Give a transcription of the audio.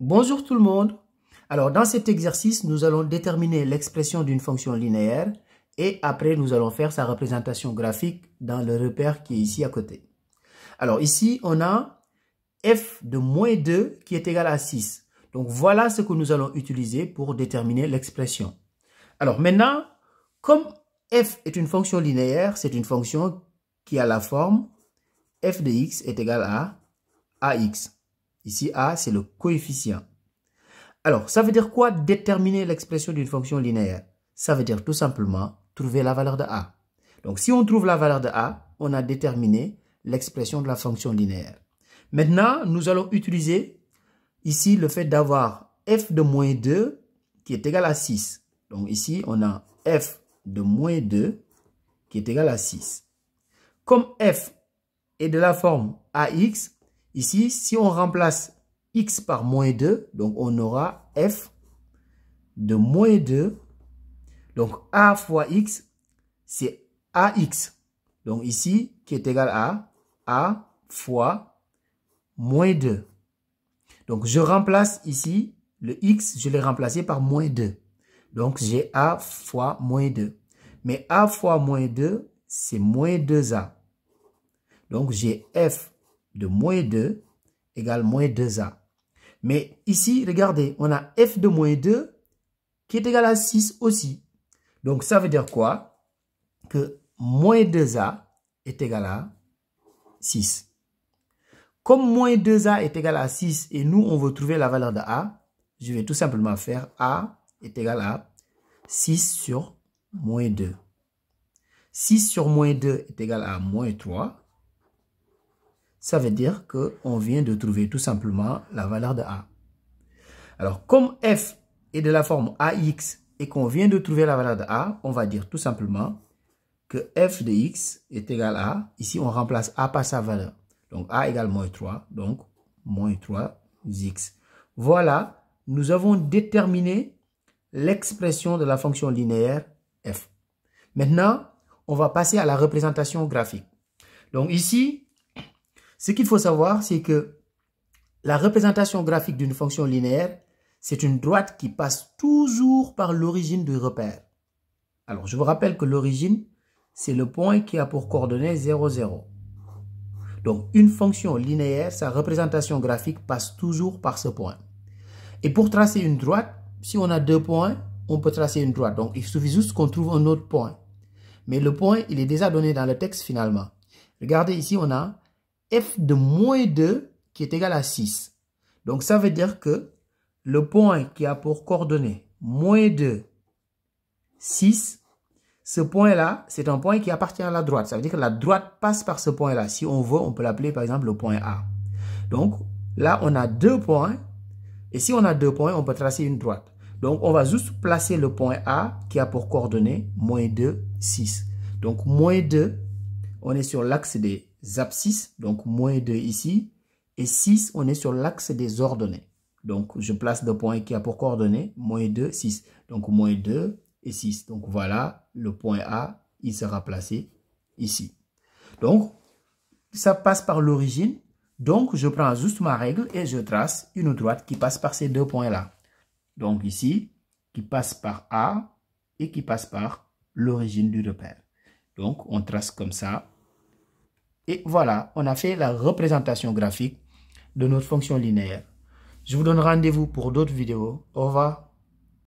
Bonjour tout le monde. Alors, dans cet exercice, nous allons déterminer l'expression d'une fonction linéaire et après, nous allons faire sa représentation graphique dans le repère qui est ici à côté. Alors, ici, on a f de moins 2 qui est égal à 6. Donc, voilà ce que nous allons utiliser pour déterminer l'expression. Alors, maintenant, comme f est une fonction linéaire, c'est une fonction qui a la forme f de x est égal à ax. Ici, a, c'est le coefficient. Alors, ça veut dire quoi déterminer l'expression d'une fonction linéaire? Ça veut dire tout simplement trouver la valeur de a. Donc, si on trouve la valeur de a, on a déterminé l'expression de la fonction linéaire. Maintenant, nous allons utiliser ici le fait d'avoir f de moins 2 qui est égal à 6. Donc, ici, on a f de moins 2 qui est égal à 6. Comme f est de la forme ax, ici, si on remplace x par moins 2, donc on aura f de moins 2. Donc a fois x, c'est ax. Donc ici, qui est égal à a fois moins 2. Donc je remplace ici le x, je l'ai remplacé par moins 2. Donc j'ai a fois moins 2. Mais a fois moins 2, c'est moins 2a. Donc j'ai f de moins 2 égale moins 2a. Mais ici, regardez, on a f de moins 2 qui est égal à 6 aussi. Donc, ça veut dire quoi? Que moins 2a est égal à 6. Comme moins 2a est égal à 6 et nous, on veut trouver la valeur de a, je vais tout simplement faire a est égal à 6 sur moins 2. 6 sur moins 2 est égal à moins 3. Ça veut dire qu'on vient de trouver tout simplement la valeur de a. Alors, comme f est de la forme ax et qu'on vient de trouver la valeur de a, on va dire tout simplement que f de x est égal à, ici on remplace a par sa valeur. Donc a égale moins 3, donc moins 3x. Voilà, nous avons déterminé l'expression de la fonction linéaire f. Maintenant, on va passer à la représentation graphique. Donc ici, ce qu'il faut savoir, c'est que la représentation graphique d'une fonction linéaire, c'est une droite qui passe toujours par l'origine du repère. Alors, je vous rappelle que l'origine, c'est le point qui a pour coordonnées 0, 0. Donc, une fonction linéaire, sa représentation graphique passe toujours par ce point. Et pour tracer une droite, si on a deux points, on peut tracer une droite. Donc, il suffit juste qu'on trouve un autre point. Mais le point, il est déjà donné dans le texte finalement. Regardez ici, on a f de moins 2 qui est égal à 6. Donc, ça veut dire que le point qui a pour coordonnées moins 2, 6, ce point-là, c'est un point qui appartient à la droite. Ça veut dire que la droite passe par ce point-là. Si on veut, on peut l'appeler par exemple le point A. Donc, là, on a deux points. Et si on a deux points, on peut tracer une droite. Donc, on va juste placer le point A qui a pour coordonnées moins 2, 6. Donc, moins 2, on est sur l'axe des abscisses. Donc, moins 2 ici. Et 6, on est sur l'axe des ordonnées. Donc, je place le point qui a pour coordonnées moins 2, 6. Donc, moins 2 et 6. Donc, voilà, le point A, il sera placé ici. Donc, ça passe par l'origine. Donc, je prends juste ma règle et je trace une droite qui passe par ces deux points-là. Donc, ici, qui passe par A et qui passe par l'origine du repère. Donc, on trace comme ça. Et voilà, on a fait la représentation graphique de notre fonction linéaire. Je vous donne rendez-vous pour d'autres vidéos. Au revoir.